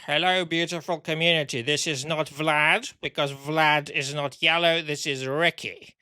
Hello, beautiful community. This is not Vlad, because Vlad is not yellow. This is Ricky.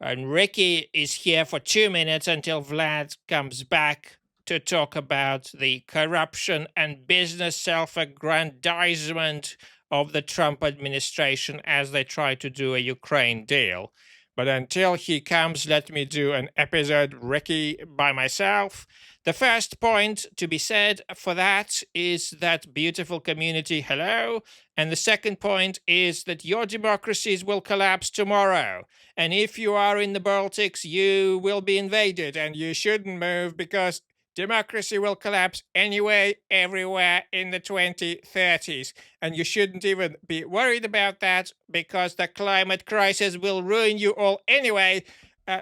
And Ricky is here for 2 minutes until Vlad comes back to talk about the corruption and business self-aggrandizement of the Trump administration as they try to do a Ukraine deal. But until he comes, let me do an episode Ricky by myself. The first point to be said for that is that beautiful community, hello. And the second point is that your democracies will collapse tomorrow. And if you are in the Baltics, you will be invaded and you shouldn't move because democracy will collapse anyway, everywhere in the 2030s. And you shouldn't even be worried about that because the climate crisis will ruin you all anyway.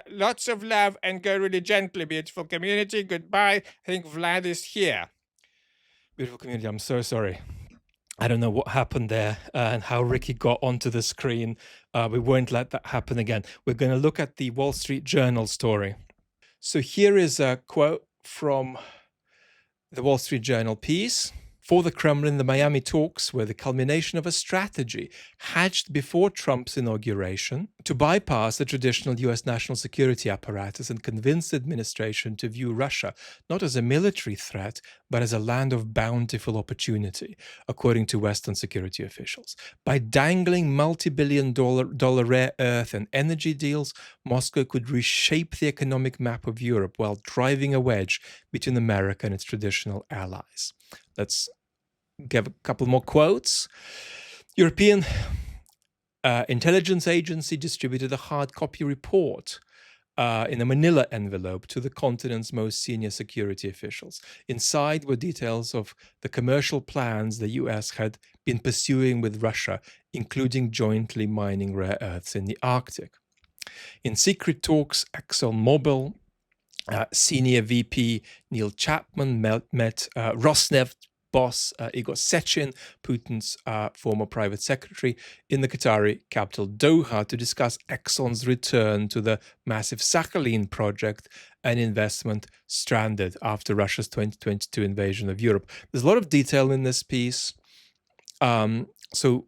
Lots of love and go really gently, beautiful community. Goodbye. I think Vlad is here. Beautiful community, I'm so sorry. I don't know what happened there and how Ricky got onto the screen. We won't let that happen again. We're going to look at the Wall Street Journal story. So here is a quote from the Wall Street Journal piece. For the Kremlin, the Miami talks were the culmination of a strategy hatched before Trump's inauguration to bypass the traditional U.S. national security apparatus and convince the administration to view Russia not as a military threat, but as a land of bountiful opportunity, according to Western security officials. By dangling multi-billion-dollar rare earth and energy deals, Moscow could reshape the economic map of Europe while driving a wedge between America and its traditional allies. Let's give a couple more quotes. European intelligence agency distributed a hard copy report in a manila envelope to the continent's most senior security officials. Inside were details of the commercial plans the US had been pursuing with Russia, including jointly mining rare earths in the Arctic. In secret talks, ExxonMobil senior VP Neil Chapman met Rosneft boss Igor Sechin, Putin's former private secretary, in the Qatari capital Doha to discuss Exxon's return to the massive Sakhalin project, an investment stranded after Russia's 2022 invasion of Europe. There's a lot of detail in this piece, so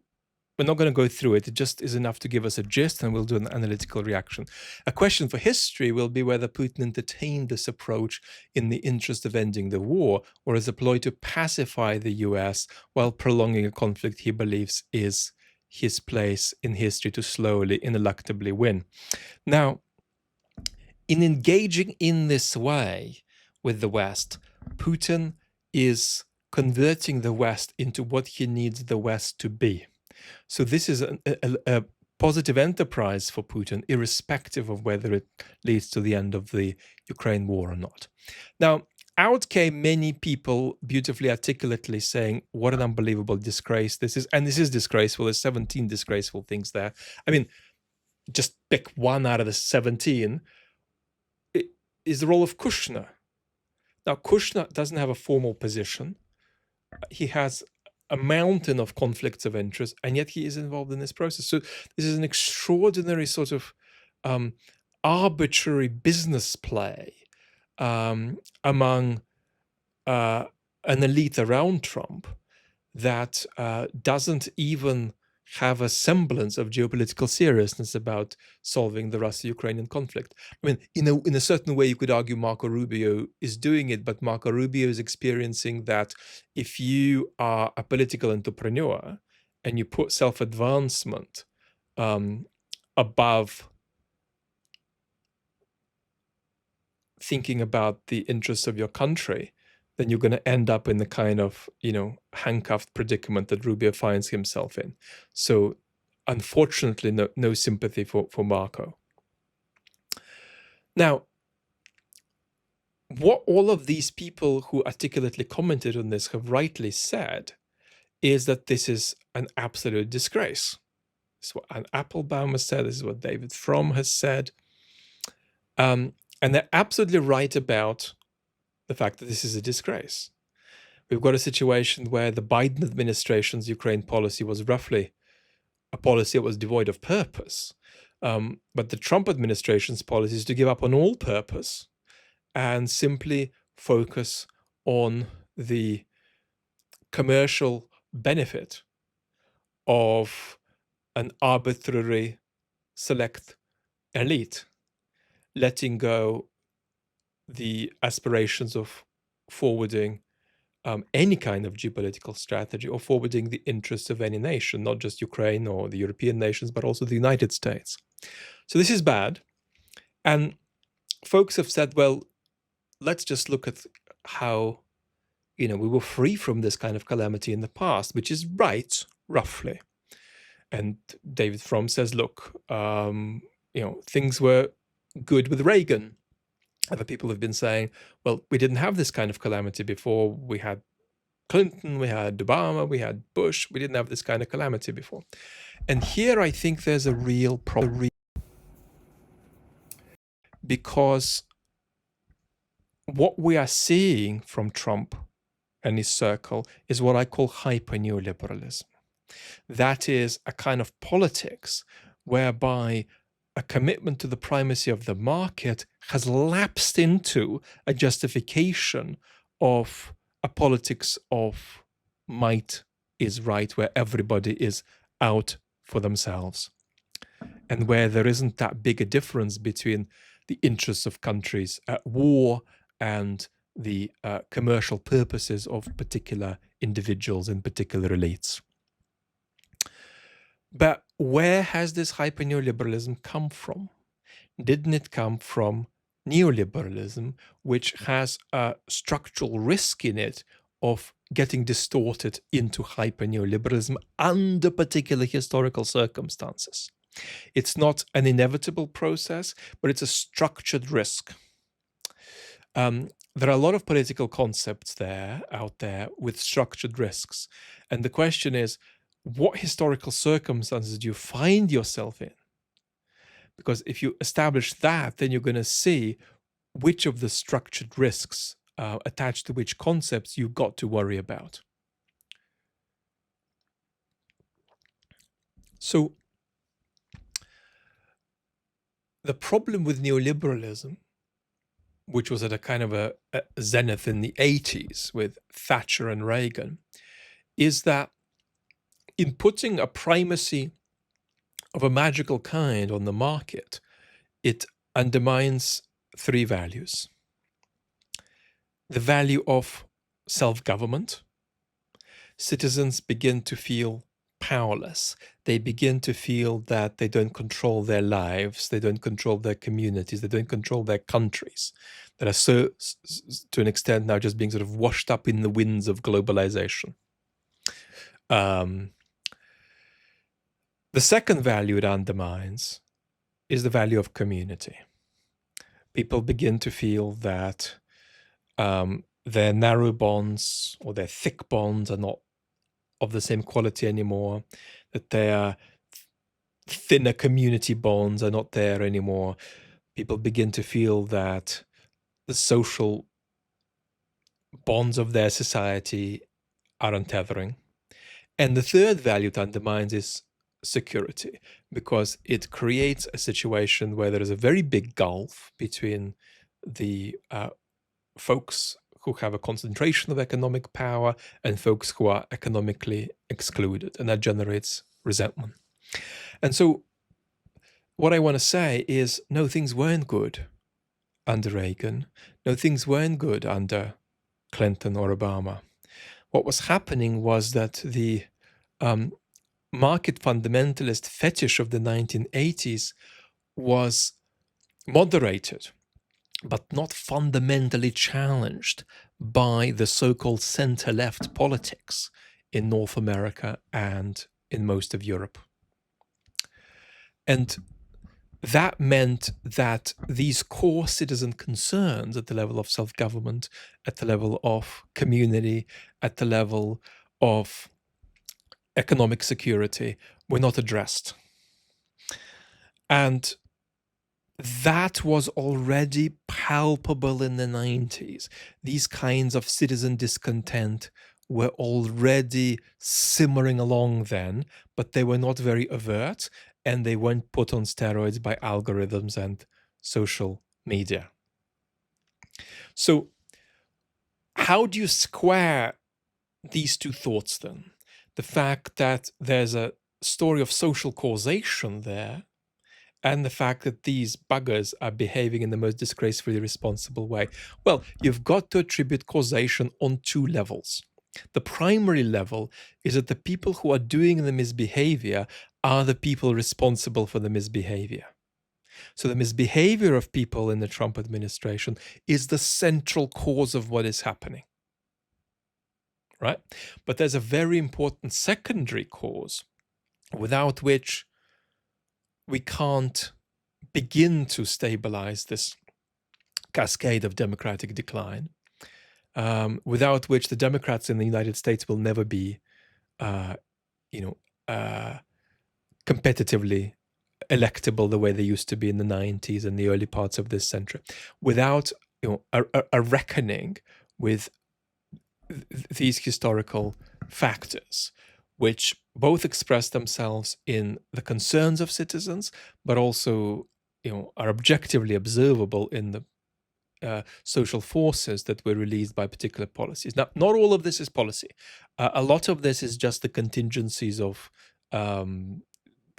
we're not going to go through it. It just is enough to give us a gist, and we'll do an analytical reaction. A question for history will be whether Putin entertained this approach in the interest of ending the war, or as a ploy to pacify the US while prolonging a conflict he believes is his place in history to slowly, ineluctably win. Now, in engaging in this way with the West, Putin is converting the West into what he needs the West to be. So this is a positive enterprise for Putin, irrespective of whether it leads to the end of the Ukraine war or not. Now, out came many people beautifully articulately saying what an unbelievable disgrace this is. And this is disgraceful. There's 17 disgraceful things there. I mean, just pick one out of the 17. It is the role of Kushner. Now, Kushner doesn't have a formal position. He has a mountain of conflicts of interest, and yet he is involved in this process. So this is an extraordinary sort of arbitrary business play among an elite around Trump that doesn't even have a semblance of geopolitical seriousness about solving the Russia-Ukrainian conflict. I mean, in a certain way, you could argue Marco Rubio is doing it, but Marco Rubio is experiencing that if you are a political entrepreneur and you put self-advancement above thinking about the interests of your country, then you're going to end up in the kind of, handcuffed predicament that Rubio finds himself in. So unfortunately, no sympathy for Marco. Now, what all of these people who articulately commented on this have rightly said is that this is an absolute disgrace. This is what Ann Applebaum has said. This is what David Fromm has said. And they're absolutely right about the fact that this is a disgrace. We've got a situation where the Biden administration's Ukraine policy was roughly a policy that was devoid of purpose. But the Trump administration's policy is to give up on all purpose and simply focus on the commercial benefit of an arbitrary select elite letting go the aspirations of forwarding any kind of geopolitical strategy or forwarding the interests of any nation, not just Ukraine or the European nations, but also the United States. So this is bad. And folks have said, well, let's just look at how, we were free from this kind of calamity in the past, which is right, roughly. And David Fromm says, look, things were good with Reagan. Other people have been saying, well, we didn't have this kind of calamity before. We had Clinton, we had Obama, we had Bush. We didn't have this kind of calamity before. And here I think there's a real problem, because what we are seeing from Trump and his circle is what I call hyper neoliberalism. That is a kind of politics whereby a commitment to the primacy of the market has lapsed into a justification of a politics of might is right, where everybody is out for themselves, and where there isn't that big a difference between the interests of countries at war and the commercial purposes of particular individuals and particular elites. But where has this hyper neoliberalism come from? Didn't it come from neoliberalism, which has a structural risk in it of getting distorted into hyper neoliberalism under particular historical circumstances? It's not an inevitable process, but it's a structured risk. There are a lot of political concepts out there with structured risks. And the question is, what historical circumstances do you find yourself in? Because if you establish that, then you're going to see which of the structured risks attached to which concepts you've got to worry about. So the problem with neoliberalism, which was at a kind of a zenith in the 80s with Thatcher and Reagan, is that in putting a primacy of a magical kind on the market, it undermines three values. The value of self-government. Citizens begin to feel powerless. They begin to feel that they don't control their lives, they don't control their communities, they don't control their countries, that are so, to an extent now, just being sort of washed up in the winds of globalization. The second value it undermines is the value of community. People begin to feel that their narrow bonds or their thick bonds are not of the same quality anymore, that their thinner community bonds are not there anymore. People begin to feel that the social bonds of their society are untethering. And the third value it undermines is security, because it creates a situation where there is a very big gulf between the folks who have a concentration of economic power and folks who are economically excluded, and that generates resentment. And so what I want to say is, no, things weren't good under Reagan. No, things weren't good under Clinton or Obama. What was happening was that the market fundamentalist fetish of the 1980s was moderated, but not fundamentally challenged by the so-called center-left politics in North America and in most of Europe. And that meant that these core citizen concerns at the level of self-government, at the level of community, at the level of economic security were not addressed. And that was already palpable in the 90s. These kinds of citizen discontent were already simmering along then, but they were not very overt, and they weren't put on steroids by algorithms and social media. So how do you square these two thoughts then? the fact that there's a story of social causation there, and the fact that these buggers are behaving in the most disgracefully responsible way. Well, you've got to attribute causation on two levels. The primary level is that the people who are doing the misbehavior are the people responsible for the misbehavior. So the misbehavior of people in the Trump administration is the central cause of what is happening, right? But there's a very important secondary cause without which we can't begin to stabilize this cascade of democratic decline, without which the Democrats in the United States will never be, competitively electable the way they used to be in the 90s and the early parts of this century, without a reckoning with these historical factors, which both express themselves in the concerns of citizens, but also are objectively observable in the social forces that were released by particular policies. Now, not all of this is policy. A lot of this is just the contingencies of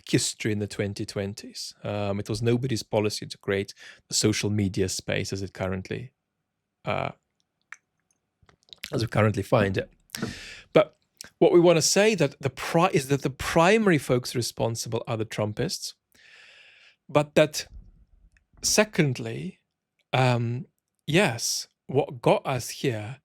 history in the 2020s. It was nobody's policy to create the social media space as we currently find it. But what we want to say that is that the primary folks responsible are the Trumpists, but that secondly, yes, what got us here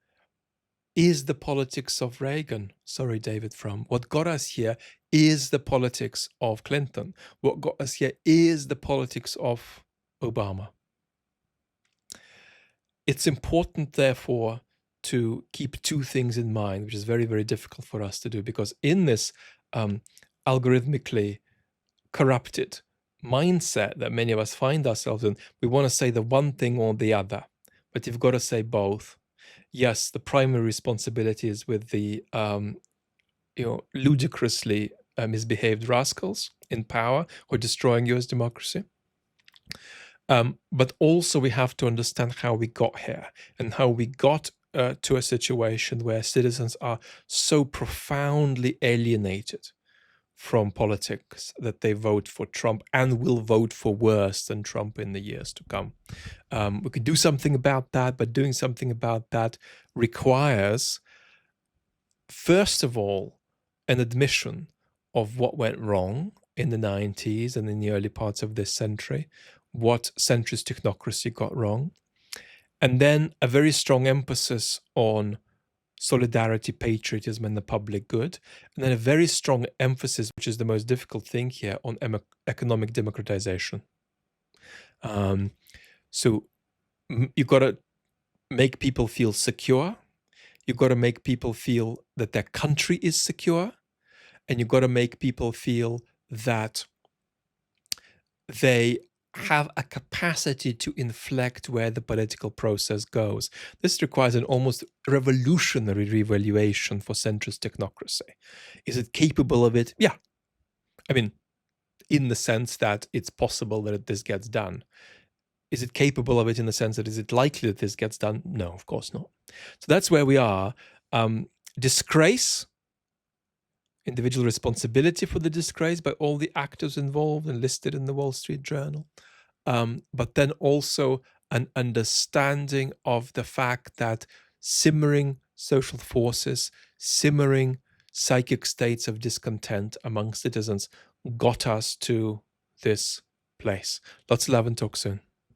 is the politics of Reagan. Sorry, David Frum. What got us here is the politics of Clinton. What got us here is the politics of Obama. It's important, therefore, to keep two things in mind, which is very, very difficult for us to do, because in this algorithmically corrupted mindset that many of us find ourselves in, we want to say the one thing or the other, but you've got to say both. Yes, the primary responsibility is with the ludicrously misbehaved rascals in power who are destroying US democracy. But also we have to understand how we got here and how we got to a situation where citizens are so profoundly alienated from politics that they vote for Trump and will vote for worse than Trump in the years to come. We could do something about that, but doing something about that requires, first of all, an admission of what went wrong in the 90s and in the early parts of this century, what centrist technocracy got wrong, and then a very strong emphasis on solidarity, patriotism, and the public good, and then a very strong emphasis, which is the most difficult thing here, on economic democratization. So you've got to make people feel secure. You've got to make people feel that their country is secure, and you've got to make people feel that they have a capacity to inflect where the political process goes. This requires an almost revolutionary revaluation for centrist technocracy. Is it capable of it? Yeah. I mean, in the sense that it's possible that this gets done. Is it capable of it in the sense that is it likely that this gets done? No, of course not. So that's where we are. Disgrace, individual responsibility for the disgrace by all the actors involved and listed in the Wall Street Journal. But then also an understanding of the fact that simmering social forces, simmering psychic states of discontent among citizens got us to this place. Lots of love and talk soon.